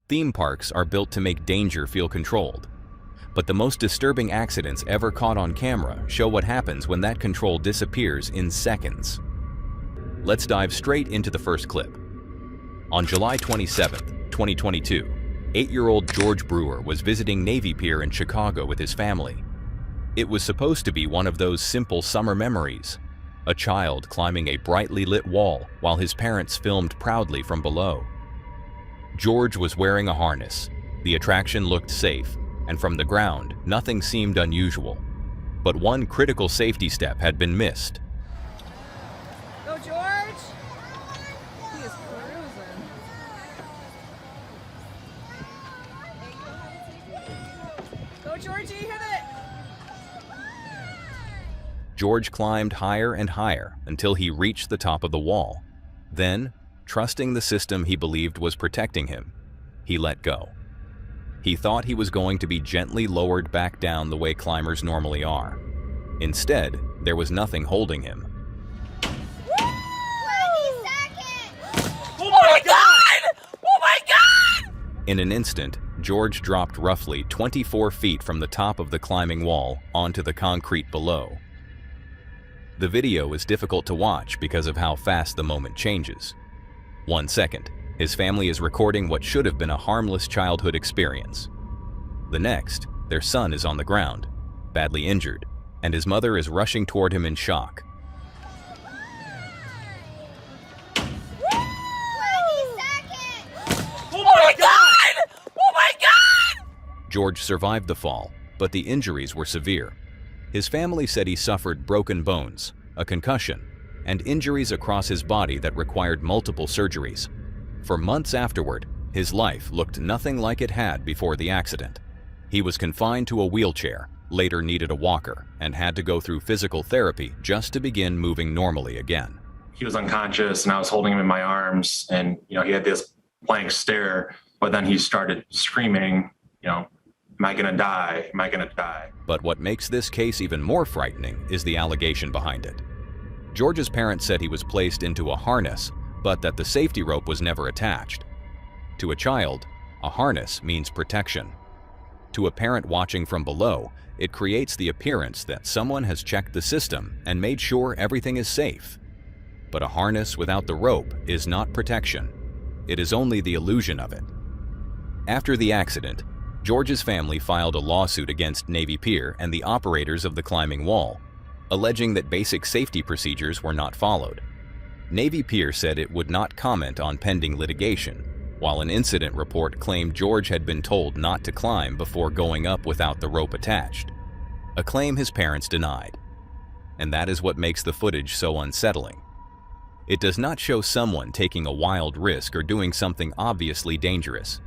Theme parks are built to make danger feel controlled. But the most disturbing accidents ever caught on camera show what happens when that control disappears in seconds. Let's dive straight into the first clip. On July 27, 2022, 8-year-old George Brewer was visiting Navy Pier in Chicago with his family. It was supposed to be one of those simple summer memories, a child climbing a brightly lit wall while his parents filmed proudly from below. George was wearing a harness, the attraction looked safe, and from the ground, nothing seemed unusual. But one critical safety step had been missed. Go, George! He is cruising. Go, Georgie, hit it! George climbed higher and higher until he reached the top of the wall. Then, trusting the system he believed was protecting him, he let go. He thought he was going to be gently lowered back down the way climbers normally are. Instead, there was nothing holding him. 20 seconds! Oh my God! Oh my God! In an instant, George dropped roughly 24 feet from the top of the climbing wall onto the concrete below. The video is difficult to watch because of how fast the moment changes. 1 second, his family is recording what should have been a harmless childhood experience. The next, their son is on the ground, badly injured, and his mother is rushing toward him in shock. 20 seconds! Oh my God! Oh my God! George survived the fall, but the injuries were severe. His family said he suffered broken bones, a concussion, and injuries across his body that required multiple surgeries. For months afterward, his life looked nothing like it had before the accident. He was confined to a wheelchair, later needed a walker, and had to go through physical therapy just to begin moving normally again. He was unconscious and I was holding him in my arms, and he had this blank stare, but then he started screaming, am I gonna die? Am I gonna die? But what makes this case even more frightening is the allegation behind it. George's parents said he was placed into a harness, but that the safety rope was never attached. To a child, a harness means protection. To a parent watching from below, it creates the appearance that someone has checked the system and made sure everything is safe. But a harness without the rope is not protection. It is only the illusion of it. After the accident, George's family filed a lawsuit against Navy Pier and the operators of the climbing wall, alleging that basic safety procedures were not followed. Navy Pier said it would not comment on pending litigation, while an incident report claimed George had been told not to climb before going up without the rope attached, a claim his parents denied. And that is what makes the footage so unsettling. It does not show someone taking a wild risk or doing something obviously dangerous.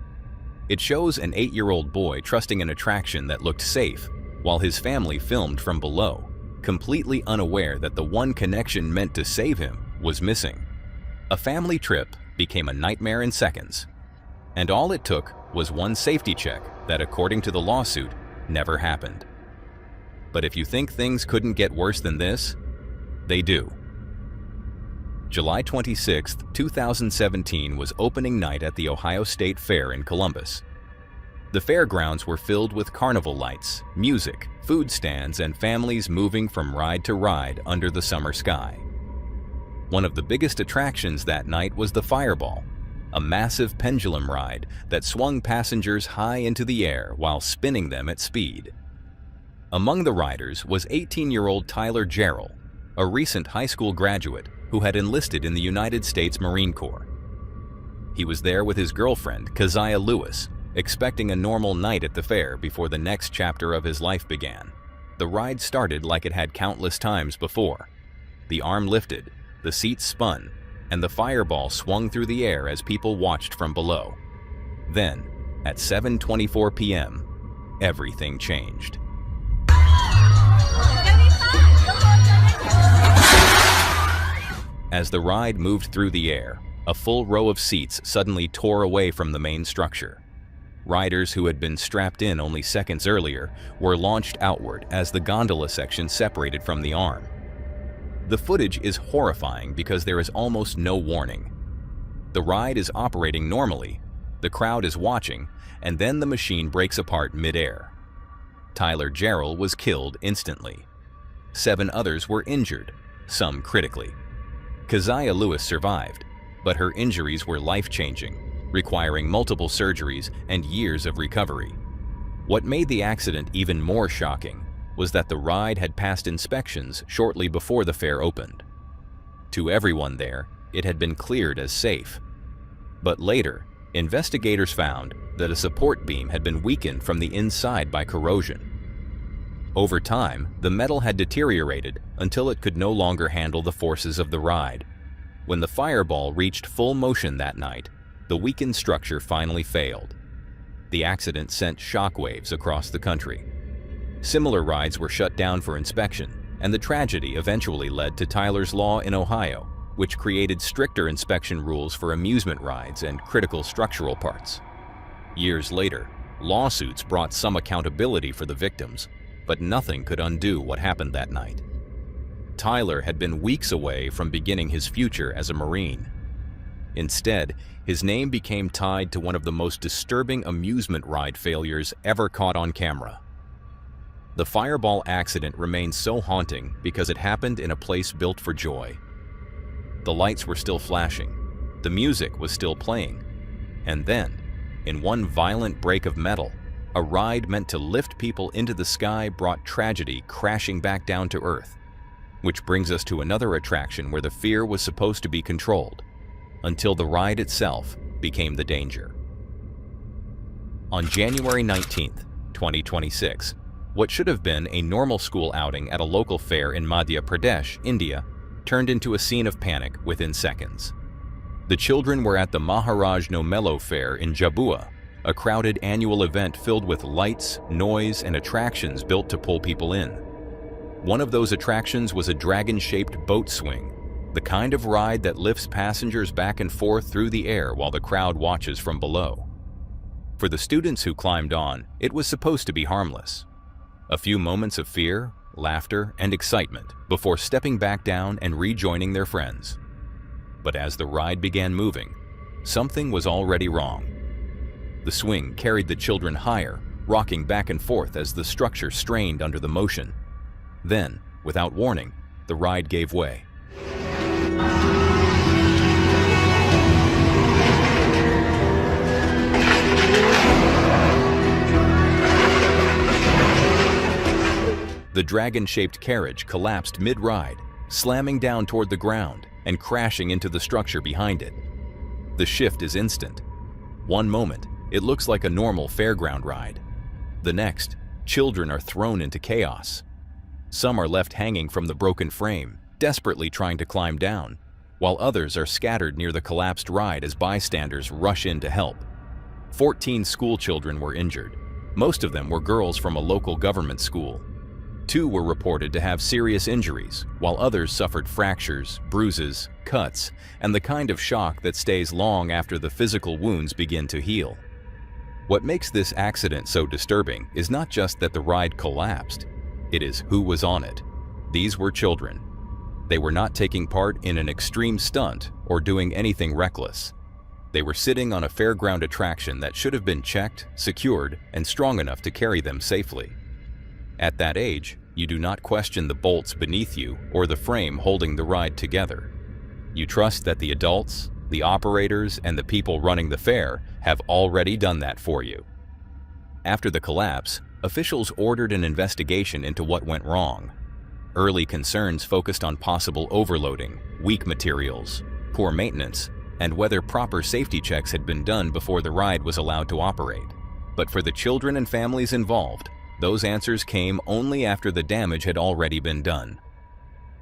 It shows an 8-year-old boy trusting an attraction that looked safe, while his family filmed from below, completely unaware that the one connection meant to save him was missing. A family trip became a nightmare in seconds, and all it took was one safety check that, according to the lawsuit, never happened. But if you think things couldn't get worse than this, they do. July 26, 2017 was opening night at the Ohio State Fair in Columbus. The fairgrounds were filled with carnival lights, music, food stands, and families moving from ride to ride under the summer sky. One of the biggest attractions that night was the Fireball, a massive pendulum ride that swung passengers high into the air while spinning them at speed. Among the riders was 18-year-old Tyler Jarrell, a recent high school graduate who had enlisted in the United States Marine Corps. He was there with his girlfriend, Keziah Lewis, expecting a normal night at the fair before the next chapter of his life began. The ride started like it had countless times before. The arm lifted, the seats spun, and the fireball swung through the air as people watched from below. Then, at 7:24 p.m., everything changed. As the ride moved through the air, a full row of seats suddenly tore away from the main structure. Riders who had been strapped in only seconds earlier were launched outward as the gondola section separated from the arm. The footage is horrifying because there is almost no warning. The ride is operating normally, The crowd is watching, and then the machine breaks apart mid-air. Tyler Jarrell was killed instantly. 7 others were injured, some critically. Keziah Lewis survived, but her injuries were life-changing, requiring multiple surgeries and years of recovery. What made the accident even more shocking was that the ride had passed inspections shortly before the fair opened. To everyone there, it had been cleared as safe. But later, investigators found that a support beam had been weakened from the inside by corrosion. Over time, the metal had deteriorated until it could no longer handle the forces of the ride. When the fireball reached full motion that night, the weakened structure finally failed. The accident sent shockwaves across the country. Similar rides were shut down for inspection, and the tragedy eventually led to Tyler's Law in Ohio, which created stricter inspection rules for amusement rides and critical structural parts. Years later, lawsuits brought some accountability for the victims, but nothing could undo what happened that night. Tyler had been weeks away from beginning his future as a Marine. Instead, his name became tied to one of the most disturbing amusement ride failures ever caught on camera. The fireball accident remains so haunting because it happened in a place built for joy. The lights were still flashing, the music was still playing, and then, in one violent break of metal, a ride meant to lift people into the sky brought tragedy crashing back down to earth. Which brings us to another attraction where the fear was supposed to be controlled, until the ride itself became the danger. On January 19th, 2026, what should have been a normal school outing at a local fair in Madhya Pradesh, India, turned into a scene of panic within seconds. The children were at the Maharaj Nomelo Fair in Jabua, a crowded annual event filled with lights, noise, and attractions built to pull people in. One of those attractions was a dragon-shaped boat swing, the kind of ride that lifts passengers back and forth through the air while the crowd watches from below. For the students who climbed on, it was supposed to be harmless. A few moments of fear, laughter, and excitement before stepping back down and rejoining their friends. But as the ride began moving, something was already wrong. The swing carried the children higher, rocking back and forth as the structure strained under the motion. Then, without warning, the ride gave way. The dragon-shaped carriage collapsed mid-ride, slamming down toward the ground and crashing into the structure behind it. The shift is instant. One moment, it looks like a normal fairground ride. The next, children are thrown into chaos. Some are left hanging from the broken frame, desperately trying to climb down, while others are scattered near the collapsed ride as bystanders rush in to help. 14 school children were injured. Most of them were girls from a local government school. 2 were reported to have serious injuries, while others suffered fractures, bruises, cuts, and the kind of shock that stays long after the physical wounds begin to heal. What makes this accident so disturbing is not just that the ride collapsed, it is who was on it. These were children. They were not taking part in an extreme stunt or doing anything reckless. They were sitting on a fairground attraction that should have been checked, secured, and strong enough to carry them safely. At that age, you do not question the bolts beneath you or the frame holding the ride together. You trust that the adults, the operators, and the people running the fair have already done that for you. After the collapse, officials ordered an investigation into what went wrong. Early concerns focused on possible overloading, weak materials, poor maintenance, and whether proper safety checks had been done before the ride was allowed to operate. But for the children and families involved, those answers came only after the damage had already been done.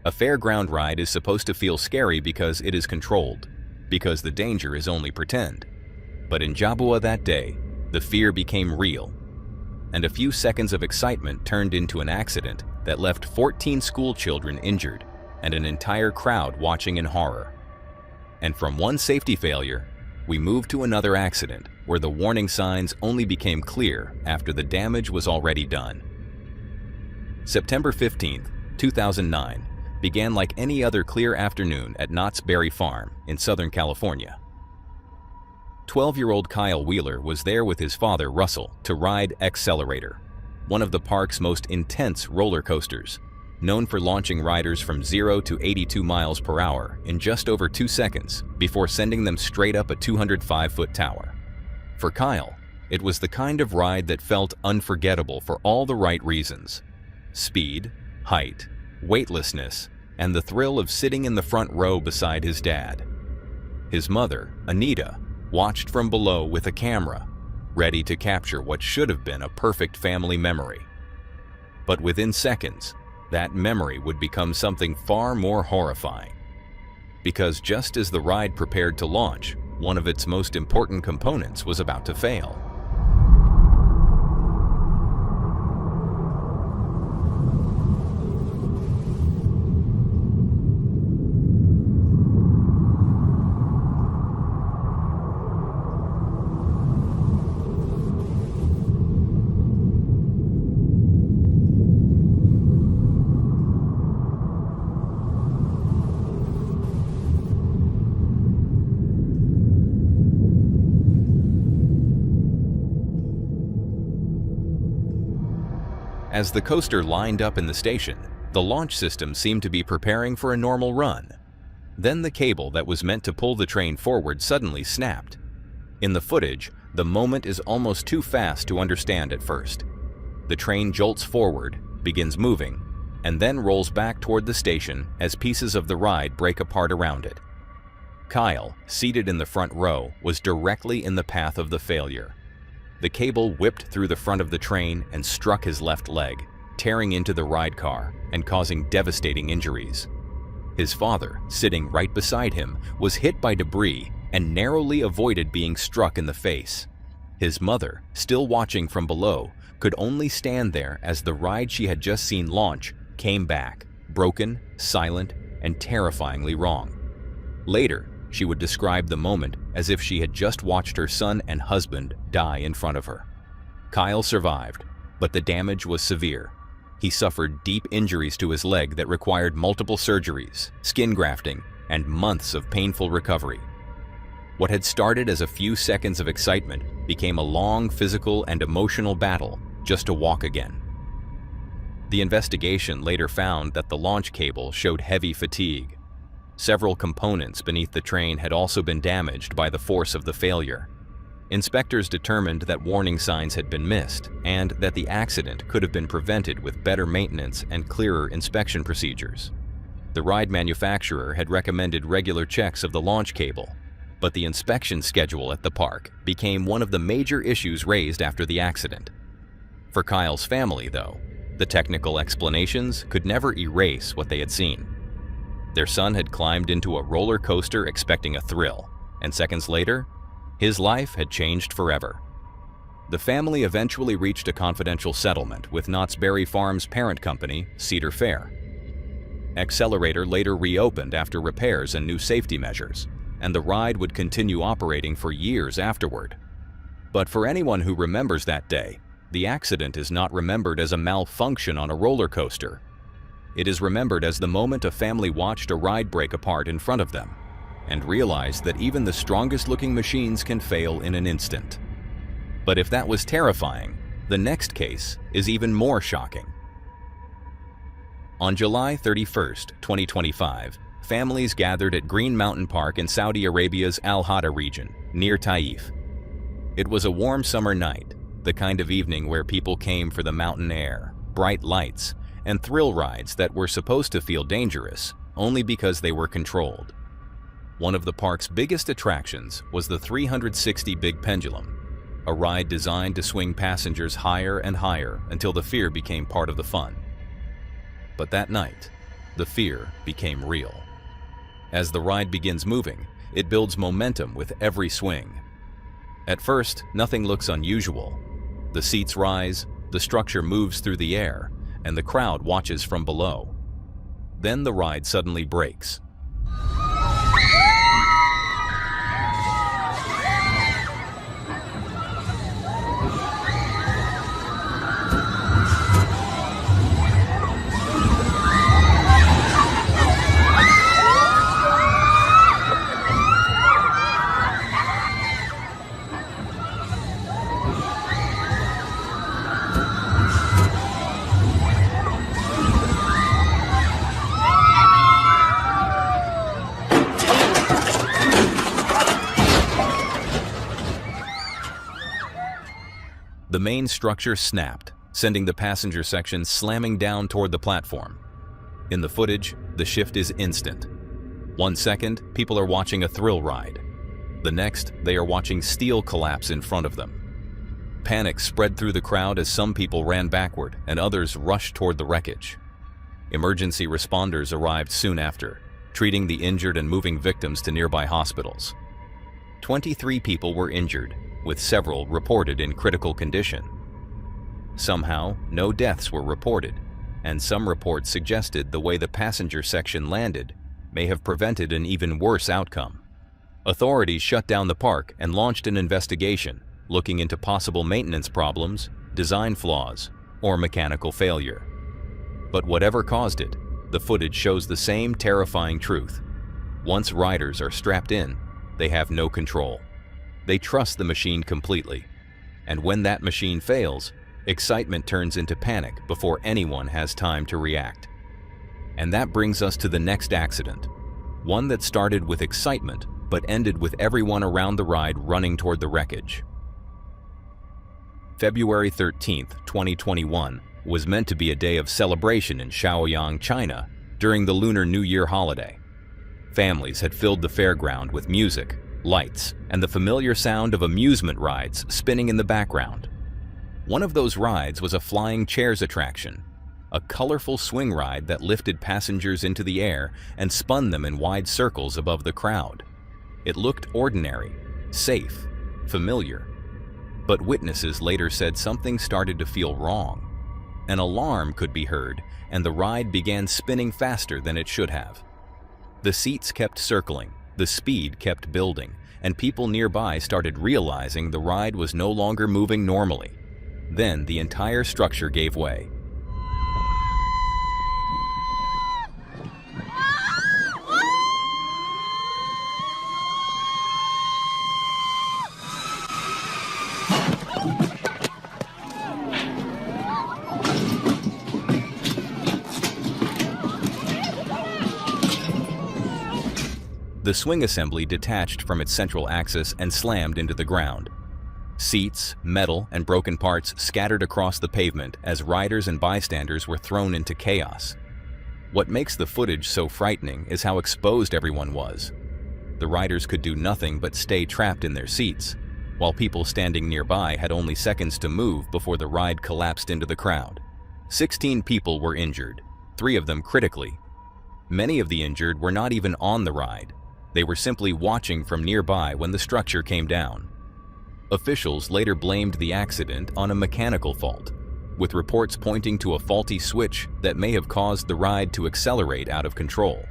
A fairground ride is supposed to feel scary because it is controlled, because the danger is only pretend. But in Jabua that day, the fear became real, and a few seconds of excitement turned into an accident that left 14 school children injured and an entire crowd watching in horror. And from one safety failure, we moved to another accident where the warning signs only became clear after the damage was already done. September 15th, 2009 began like any other clear afternoon at Knott's Berry Farm in Southern California. 12-year-old Kyle Wheeler was there with his father, Russell, to ride Accelerator, one of the park's most intense roller coasters, known for launching riders from 0 to 82 miles per hour in just over 2 seconds before sending them straight up a 205-foot tower. For Kyle, it was the kind of ride that felt unforgettable for all the right reasons: speed, height, weightlessness, and the thrill of sitting in the front row beside his dad. His mother, Anita, watched from below with a camera, ready to capture what should have been a perfect family memory. But within seconds, that memory would become something far more horrifying. Because just as the ride prepared to launch, one of its most important components was about to fail. As the coaster lined up in the station, the launch system seemed to be preparing for a normal run. Then the cable that was meant to pull the train forward suddenly snapped. In the footage, the moment is almost too fast to understand at first. The train jolts forward, begins moving, and then rolls back toward the station as pieces of the ride break apart around it. Kyle, seated in the front row, was directly in the path of the failure. The cable whipped through the front of the train and struck his left leg, tearing into the ride car and causing devastating injuries. His father, sitting right beside him, was hit by debris and narrowly avoided being struck in the face. His mother, still watching from below, could only stand there as the ride she had just seen launch came back, broken, silent, and terrifyingly wrong. Later, she would describe the moment as if she had just watched her son and husband die in front of her. Kyle survived, but the damage was severe. He suffered deep injuries to his leg that required multiple surgeries, skin grafting, and months of painful recovery. What had started as a few seconds of excitement became a long physical and emotional battle just to walk again. The investigation later found that the launch cable showed heavy fatigue. Several components beneath the train had also been damaged by the force of the failure. Inspectors determined that warning signs had been missed and that the accident could have been prevented with better maintenance and clearer inspection procedures. The ride manufacturer had recommended regular checks of the launch cable, but the inspection schedule at the park became one of the major issues raised after the accident. For Kyle's family, though, the technical explanations could never erase what they had seen. Their son had climbed into a roller coaster expecting a thrill, and seconds later, his life had changed forever. The family eventually reached a confidential settlement with Knott's Berry Farm's parent company, Cedar Fair. Accelerator later reopened after repairs and new safety measures, and the ride would continue operating for years afterward. But for anyone who remembers that day, the accident is not remembered as a malfunction on a roller coaster. It is remembered as the moment a family watched a ride break apart in front of them and realized that even the strongest-looking machines can fail in an instant. But if that was terrifying, the next case is even more shocking. On July 31st, 2025, families gathered at Green Mountain Park in Saudi Arabia's Al Hada region, near Taif. It was a warm summer night, the kind of evening where people came for the mountain air, bright lights, and thrill rides that were supposed to feel dangerous only because they were controlled. One of the park's biggest attractions was the 360 Big Pendulum, a ride designed to swing passengers higher and higher until the fear became part of the fun. But that night, the fear became real. As the ride begins moving, it builds momentum with every swing. At first, nothing looks unusual. The seats rise, the structure moves through the air, and the crowd watches from below. Then the ride suddenly breaks. The main structure snapped, sending the passenger section slamming down toward the platform. In the footage, the shift is instant. 1 second, people are watching a thrill ride. The next, they are watching steel collapse in front of them. Panic spread through the crowd as some people ran backward and others rushed toward the wreckage. Emergency responders arrived soon after, treating the injured and moving victims to nearby hospitals. 23 people were injured, with several reported in critical condition. Somehow, no deaths were reported, and some reports suggested the way the passenger section landed may have prevented an even worse outcome. Authorities shut down the park and launched an investigation, looking into possible maintenance problems, design flaws, or mechanical failure. But whatever caused it, the footage shows the same terrifying truth. Once riders are strapped in, they have no control. They trust the machine completely. And when that machine fails, excitement turns into panic before anyone has time to react. And that brings us to the next accident. One that started with excitement, but ended with everyone around the ride running toward the wreckage. February 13, 2021 was meant to be a day of celebration in Shaoyang, China, during the Lunar New Year holiday. Families had filled the fairground with music, lights, and the familiar sound of amusement rides spinning in the background. One of those rides was a flying chairs attraction, a colorful swing ride that lifted passengers into the air and spun them in wide circles above the crowd. It looked ordinary, safe, familiar. But witnesses later said something started to feel wrong. An alarm could be heard, and the ride began spinning faster than it should have. The seats kept circling, the speed kept building, and people nearby started realizing the ride was no longer moving normally. Then the entire structure gave way. The swing assembly detached from its central axis and slammed into the ground. Seats, metal, and broken parts scattered across the pavement as riders and bystanders were thrown into chaos. What makes the footage so frightening is how exposed everyone was. The riders could do nothing but stay trapped in their seats, while people standing nearby had only seconds to move before the ride collapsed into the crowd. 16 people were injured, 3 of them critically. Many of the injured were not even on the ride. They were simply watching from nearby when the structure came down. Officials later blamed the accident on a mechanical fault, with reports pointing to a faulty switch that may have caused the ride to accelerate out of control.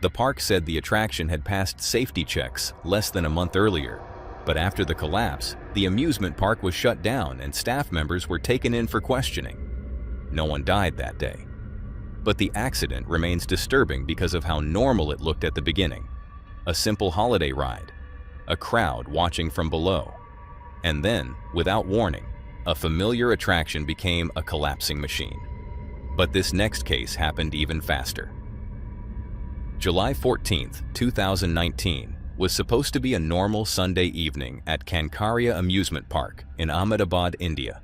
The park said the attraction had passed safety checks less than a month earlier, but after the collapse, the amusement park was shut down and staff members were taken in for questioning. No one died that day. But the accident remains disturbing because of how normal it looked at the beginning. A simple holiday ride, a crowd watching from below. And then, without warning, a familiar attraction became a collapsing machine. But this next case happened even faster. July 14, 2019 was supposed to be a normal Sunday evening at Kankaria Amusement Park in Ahmedabad, India.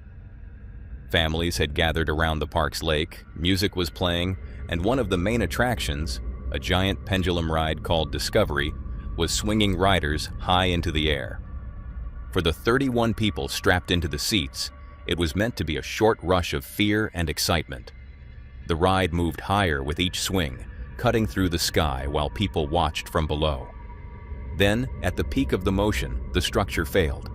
Families had gathered around the park's lake, music was playing, and one of the main attractions, a giant pendulum ride called Discovery, was swinging riders high into the air. For the 31 people strapped into the seats, it was meant to be a short rush of fear and excitement. The ride moved higher with each swing, cutting through the sky while people watched from below. Then, at the peak of the motion, the structure failed.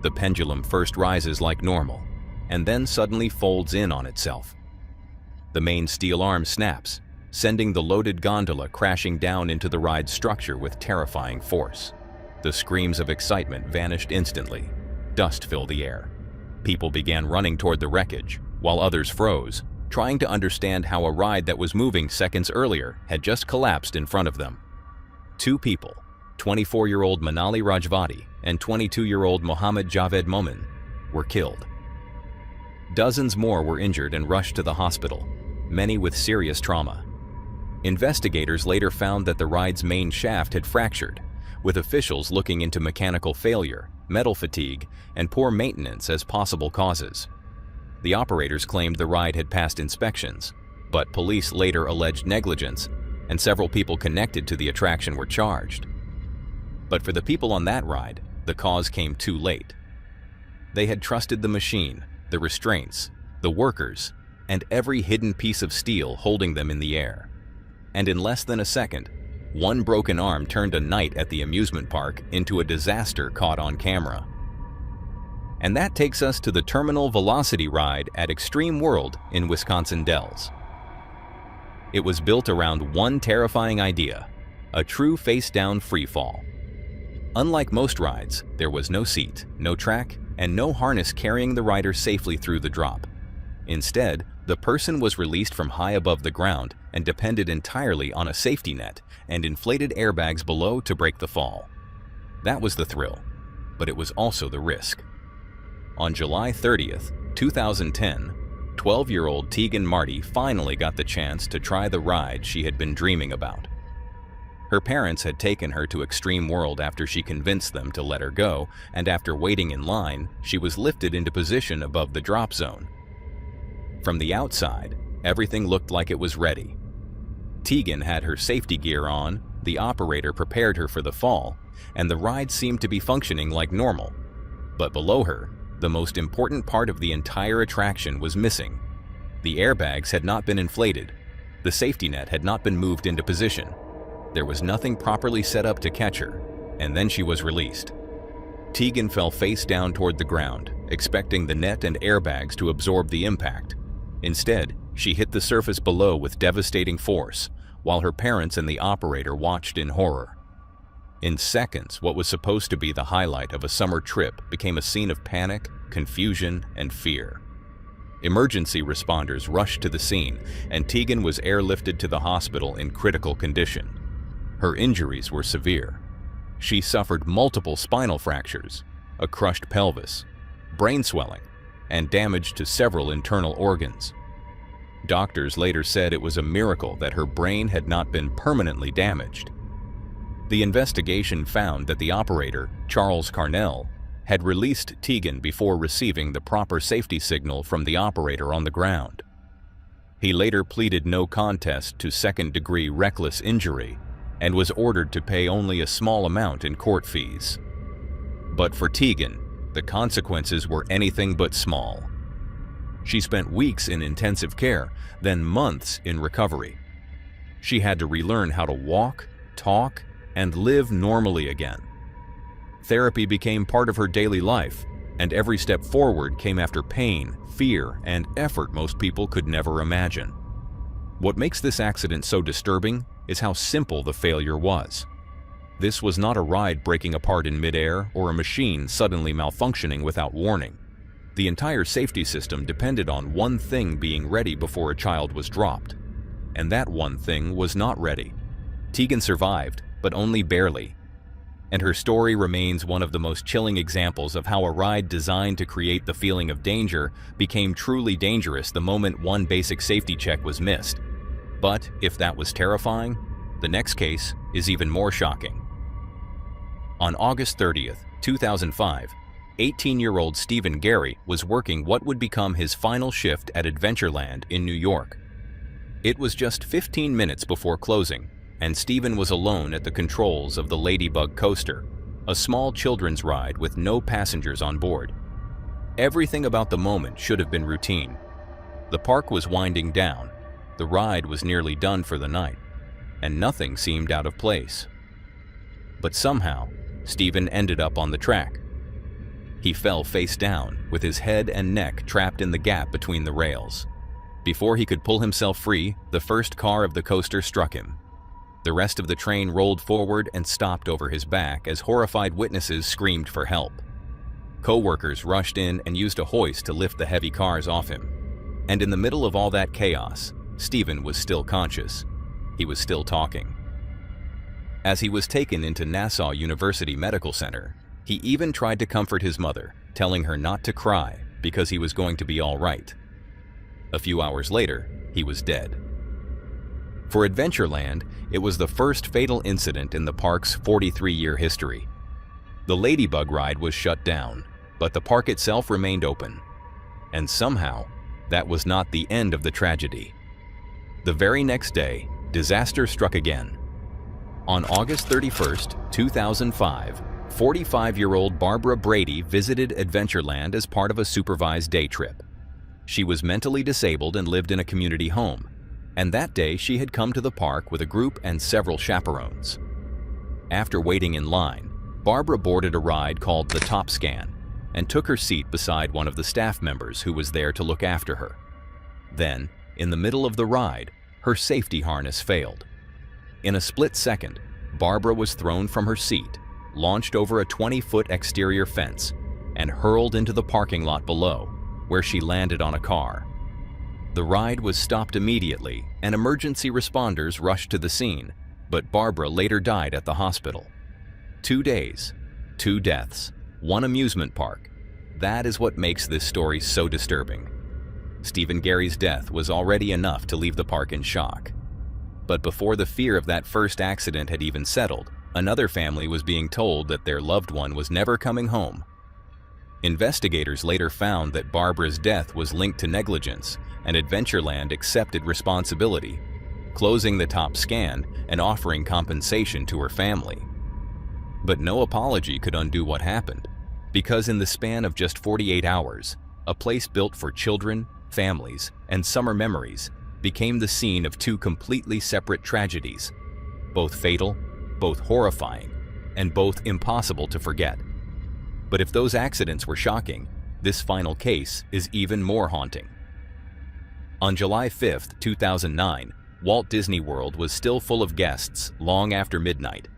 The pendulum first rises like normal, and then suddenly folds in on itself. The main steel arm snaps, sending the loaded gondola crashing down into the ride's structure with terrifying force. The screams of excitement vanished instantly. Dust filled the air. People began running toward the wreckage, while others froze, trying to understand how a ride that was moving seconds earlier had just collapsed in front of them. Two people, 24-year-old Manali Rajvati and 22-year-old Mohammad Javed Momin, were killed. Dozens more were injured and rushed to the hospital, many with serious trauma. Investigators later found that the ride's main shaft had fractured, with officials looking into mechanical failure, metal fatigue, and poor maintenance as possible causes. The operators claimed the ride had passed inspections, but police later alleged negligence, and several people connected to the attraction were charged. But for the people on that ride, the cause came too late. They had trusted the machine, the restraints, the workers, and every hidden piece of steel holding them in the air. And in less than a second, one broken arm turned a night at the amusement park into a disaster caught on camera. And that takes us to the Terminal Velocity ride at Extreme World in Wisconsin Dells. It was built around one terrifying idea, a true face-down freefall. Unlike most rides, there was no seat, no track, and no harness carrying the rider safely through the drop. Instead, the person was released from high above the ground and depended entirely on a safety net and inflated airbags below to break the fall. That was the thrill, but it was also the risk. On July 30th, 2010, 12-year-old Tegan Marty finally got the chance to try the ride she had been dreaming about. Her parents had taken her to Extreme World after she convinced them to let her go, and after waiting in line, she was lifted into position above the drop zone. From the outside, everything looked like it was ready. Tegan had her safety gear on, the operator prepared her for the fall, and the ride seemed to be functioning like normal. But below her, the most important part of the entire attraction was missing. The airbags had not been inflated. The safety net had not been moved into position. There was nothing properly set up to catch her, and then she was released. Tegan fell face down toward the ground, expecting the net and airbags to absorb the impact. Instead, she hit the surface below with devastating force, while her parents and the operator watched in horror. In seconds, what was supposed to be the highlight of a summer trip became a scene of panic, confusion, and fear. Emergency responders rushed to the scene, and Tegan was airlifted to the hospital in critical condition. Her injuries were severe. She suffered multiple spinal fractures, a crushed pelvis, brain swelling, and damage to several internal organs. Doctors later said it was a miracle that her brain had not been permanently damaged. The investigation found that the operator, Charles Carnell, had released Tegan before receiving the proper safety signal from the operator on the ground. He later pleaded no contest to second-degree reckless injury and was ordered to pay only a small amount in court fees. But for Tegan, the consequences were anything but small. She spent weeks in intensive care, then months in recovery. She had to relearn how to walk, talk, and live normally again. Therapy became part of her daily life, and every step forward came after pain, fear, and effort most people could never imagine. What makes this accident so disturbing is how simple the failure was. This was not a ride breaking apart in midair or a machine suddenly malfunctioning without warning. The entire safety system depended on one thing being ready before a child was dropped. And that one thing was not ready. Tegan survived, but only barely. And her story remains one of the most chilling examples of how a ride designed to create the feeling of danger became truly dangerous the moment one basic safety check was missed. But if that was terrifying, the next case is even more shocking. On August 30th, 2005, 18-year-old Stephen Gary was working what would become his final shift at Adventureland in New York. It was just 15 minutes before closing, and Stephen was alone at the controls of the Ladybug Coaster, a small children's ride with no passengers on board. Everything about the moment should have been routine. The park was winding down, the ride was nearly done for the night, and nothing seemed out of place. But somehow, Stephen ended up on the track. He fell face down, with his head and neck trapped in the gap between the rails. Before he could pull himself free, the first car of the coaster struck him. The rest of the train rolled forward and stopped over his back as horrified witnesses screamed for help. Co-workers rushed in and used a hoist to lift the heavy cars off him. And in the middle of all that chaos, Stephen was still conscious. He was still talking. As he was taken into Nassau University Medical Center, he even tried to comfort his mother, telling her not to cry because he was going to be all right. A few hours later, he was dead. For Adventureland, it was the first fatal incident in the park's 43-year history. The Ladybug ride was shut down, but the park itself remained open. And somehow, that was not the end of the tragedy. The very next day, disaster struck again. On August 31st, 2005, 45-year-old Barbara Brady visited Adventureland as part of a supervised day trip. She was mentally disabled and lived in a community home, and that day she had come to the park with a group and several chaperones. After waiting in line, Barbara boarded a ride called the Top Scan and took her seat beside one of the staff members who was there to look after her. Then, in the middle of the ride, her safety harness failed. In a split second, Barbara was thrown from her seat, launched over a 20-foot exterior fence, and hurled into the parking lot below, where she landed on a car. The ride was stopped immediately, and emergency responders rushed to the scene, but Barbara later died at the hospital. 2 days, 2 deaths, 1 amusement park. That is what makes this story so disturbing. Stephen Gary's death was already enough to leave the park in shock. But before the fear of that first accident had even settled, another family was being told that their loved one was never coming home. Investigators later found that Barbara's death was linked to negligence, and Adventureland accepted responsibility, closing the Top Scan and offering compensation to her family. But no apology could undo what happened, because in the span of just 48 hours, a place built for children, families, and summer memories became the scene of 2 completely separate tragedies, both fatal, both horrifying, and both impossible to forget. But if those accidents were shocking, this final case is even more haunting. On July 5, 2009, Walt Disney World was still full of guests long after midnight.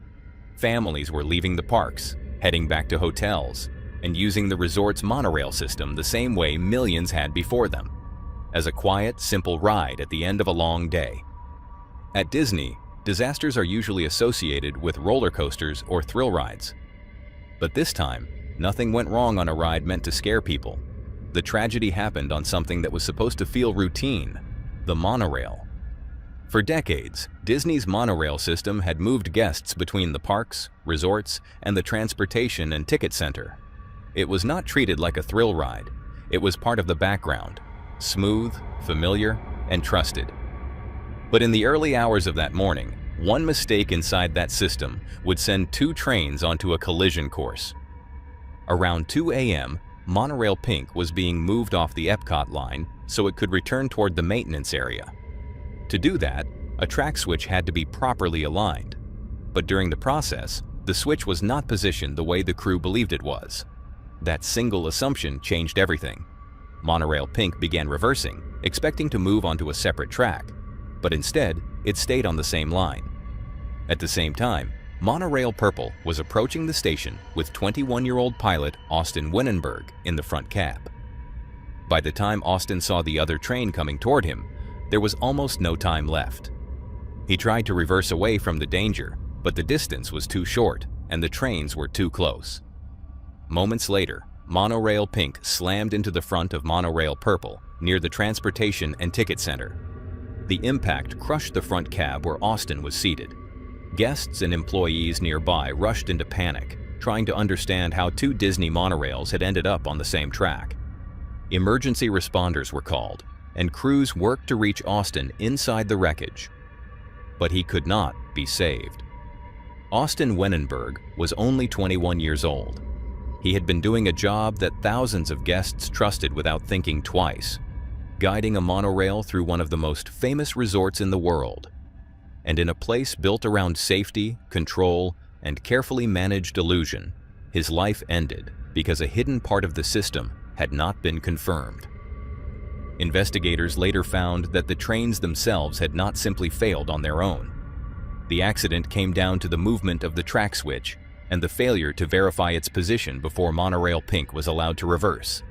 Families were leaving the parks, heading back to hotels, and using the resort's monorail system the same way millions had before them, as a quiet, simple ride at the end of a long day. At Disney, disasters are usually associated with roller coasters or thrill rides. But this time, nothing went wrong on a ride meant to scare people. The tragedy happened on something that was supposed to feel routine: the monorail. For decades, Disney's monorail system had moved guests between the parks, resorts, and the transportation and ticket center. It was not treated like a thrill ride. It was part of the background, smooth, familiar, and trusted. But in the early hours of that morning, one mistake inside that system would send 2 trains onto a collision course. Around 2 a.m., Monorail Pink was being moved off the Epcot line so it could return toward the maintenance area. To do that, a track switch had to be properly aligned. But during the process, the switch was not positioned the way the crew believed it was. That single assumption changed everything. Monorail Pink began reversing, expecting to move onto a separate track, but instead, it stayed on the same line. At the same time, Monorail Purple was approaching the station with 21-year-old pilot Austin Winnenberg in the front cab. By the time Austin saw the other train coming toward him, there was almost no time left. He tried to reverse away from the danger, but the distance was too short and the trains were too close. Moments later, Monorail Pink slammed into the front of Monorail Purple near the transportation and ticket center. The impact crushed the front cab where Austin was seated. Guests and employees nearby rushed into panic, trying to understand how 2 Disney monorails had ended up on the same track. Emergency responders were called, and crews worked to reach Austin inside the wreckage. But he could not be saved. Austin Winnenberg was only 21 years old. He had been doing a job that thousands of guests trusted without thinking twice, guiding a monorail through one of the most famous resorts in the world. And in a place built around safety, control, and carefully managed illusion, his life ended because a hidden part of the system had not been confirmed. Investigators later found that the trains themselves had not simply failed on their own. The accident came down to the movement of the track switch and the failure to verify its position before monorail pink was allowed to reverse.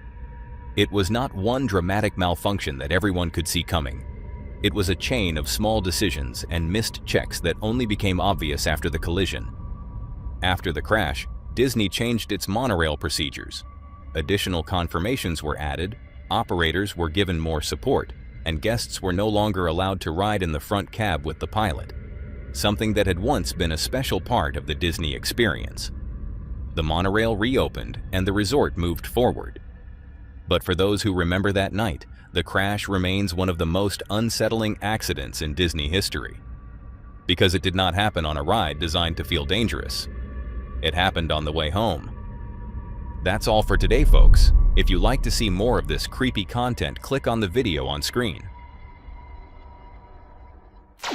It was not one dramatic malfunction that everyone could see coming. It was a chain of small decisions and missed checks that only became obvious after the collision. After the crash, Disney changed its monorail procedures. Additional confirmations were added, operators were given more support, and guests were no longer allowed to ride in the front cab with the pilot, something that had once been a special part of the Disney experience. The monorail reopened and the resort moved forward. But for those who remember that night, the crash remains one of the most unsettling accidents in Disney history. Because it did not happen on a ride designed to feel dangerous. It happened on the way home. That's all for today, folks. If you'd like to see more of this creepy content, click on the video on screen.